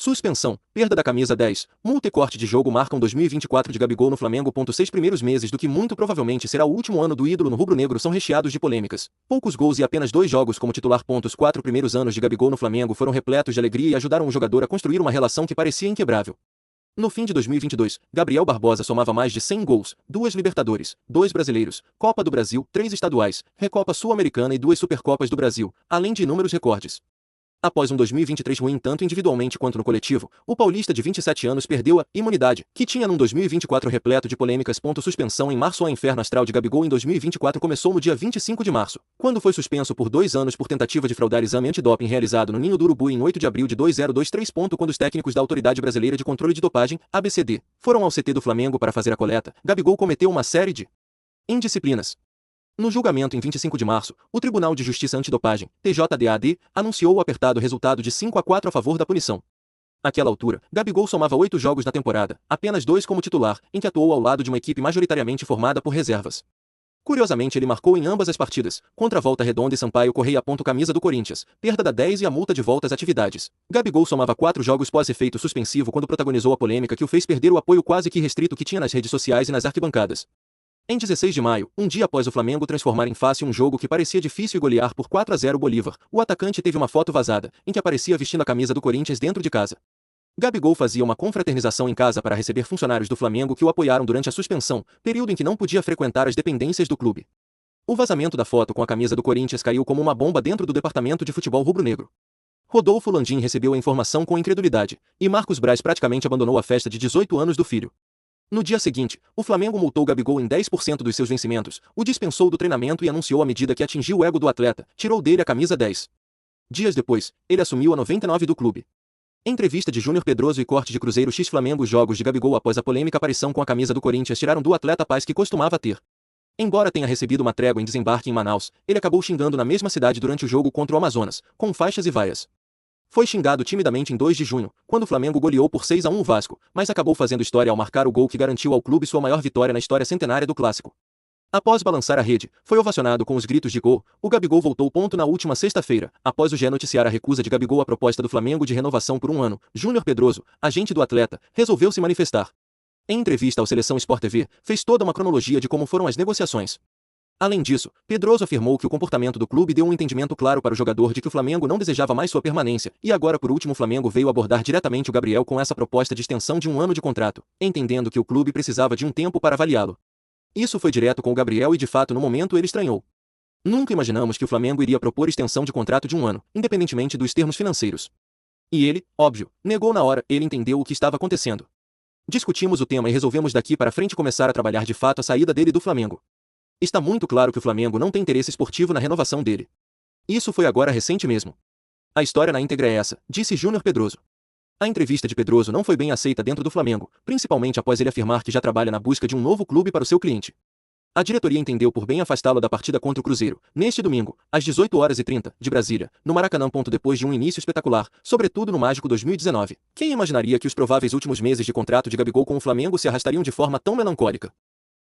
Suspensão, perda da camisa 10, multa e corte de jogo marcam 2024 de Gabigol no Flamengo. 6 primeiros meses do que muito provavelmente será o último ano do ídolo no rubro-negro são recheados de polêmicas. Poucos gols e apenas 2 jogos como titular. Os 4 primeiros anos de Gabigol no Flamengo foram repletos de alegria e ajudaram o jogador a construir uma relação que parecia inquebrável. No fim de 2022, Gabriel Barbosa somava mais de 100 gols, 2 Libertadores, 2 Brasileiros, Copa do Brasil, 3 estaduais, Recopa Sul-Americana e 2 Supercopas do Brasil, além de inúmeros recordes. Após um 2023 ruim tanto individualmente quanto no coletivo, o paulista de 27 anos perdeu a imunidade, que tinha num 2024 repleto de polêmicas. Suspensão em março. O inferno astral de Gabigol em 2024 começou no dia 25 de março, quando foi suspenso por 2 anos por tentativa de fraudar exame antidoping realizado no Ninho do Urubu em 8 de abril de 2023. Quando os técnicos da Autoridade Brasileira de Controle de Dopagem, ABCD, foram ao CT do Flamengo para fazer a coleta, Gabigol cometeu uma série de indisciplinas. No julgamento em 25 de março, o Tribunal de Justiça Antidopagem, TJDAD, anunciou o apertado resultado de 5-4 a favor da punição. Naquela altura, Gabigol somava 8 jogos na temporada, apenas 2 como titular, em que atuou ao lado de uma equipe majoritariamente formada por reservas. Curiosamente, ele marcou em ambas as partidas, contra Volta Redonda e Sampaio Correia. Camisa do Corinthians, perda da 10 e a multa de volta às atividades. Gabigol somava 4 jogos pós-efeito suspensivo quando protagonizou a polêmica que o fez perder o apoio quase que restrito que tinha nas redes sociais e nas arquibancadas. Em 16 de maio, um dia após o Flamengo transformar em fácil um jogo que parecia difícil e golear por 4-0 o Bolívar, o atacante teve uma foto vazada, em que aparecia vestindo a camisa do Corinthians dentro de casa. Gabigol fazia uma confraternização em casa para receber funcionários do Flamengo que o apoiaram durante a suspensão, período em que não podia frequentar as dependências do clube. O vazamento da foto com a camisa do Corinthians caiu como uma bomba dentro do departamento de futebol rubro-negro. Rodolfo Landim recebeu a informação com incredulidade, e Marcos Braz praticamente abandonou a festa de 18 anos do filho. No dia seguinte, o Flamengo multou Gabigol em 10% dos seus vencimentos, o dispensou do treinamento e anunciou a medida que atingiu o ego do atleta, tirou dele a camisa 10. Dias depois, ele assumiu a 99 do clube. Entrevista de Júnior Pedroso e corte de Cruzeiro x Flamengo. Os jogos de Gabigol após a polêmica aparição com a camisa do Corinthians tiraram do atleta a paz que costumava ter. Embora tenha recebido uma trégua em desembarque em Manaus, ele acabou xingando na mesma cidade durante o jogo contra o Amazonas, com faixas e vaias. Foi xingado timidamente em 2 de junho, quando o Flamengo goleou por 6-1 o Vasco, mas acabou fazendo história ao marcar o gol que garantiu ao clube sua maior vitória na história centenária do clássico. Após balançar a rede, foi ovacionado com os gritos de gol. O Gabigol voltou na última sexta-feira, após o GE noticiar a recusa de Gabigol à proposta do Flamengo de renovação por 1 ano. Júnior Pedroso, agente do atleta, resolveu se manifestar. Em entrevista ao Seleção Sport TV, fez toda uma cronologia de como foram as negociações. Além disso, Pedroso afirmou que o comportamento do clube deu um entendimento claro para o jogador de que o Flamengo não desejava mais sua permanência, e agora por último o Flamengo veio abordar diretamente o Gabriel com essa proposta de extensão de 1 ano de contrato, entendendo que o clube precisava de um tempo para avaliá-lo. Isso foi direto com o Gabriel e de fato no momento ele estranhou. Nunca imaginamos que o Flamengo iria propor extensão de contrato de 1 ano, independentemente dos termos financeiros. E ele, óbvio, negou na hora. Ele entendeu o que estava acontecendo. Discutimos o tema e resolvemos daqui para frente começar a trabalhar de fato a saída dele do Flamengo. Está muito claro que o Flamengo não tem interesse esportivo na renovação dele. Isso foi agora recente mesmo. A história na íntegra é essa, disse Júnior Pedroso. A entrevista de Pedroso não foi bem aceita dentro do Flamengo, principalmente após ele afirmar que já trabalha na busca de um novo clube para o seu cliente. A diretoria entendeu por bem afastá-lo da partida contra o Cruzeiro, neste domingo, às 18h30, de Brasília, no Maracanã. Depois de um início espetacular, sobretudo no mágico 2019. Quem imaginaria que os prováveis últimos meses de contrato de Gabigol com o Flamengo se arrastariam de forma tão melancólica?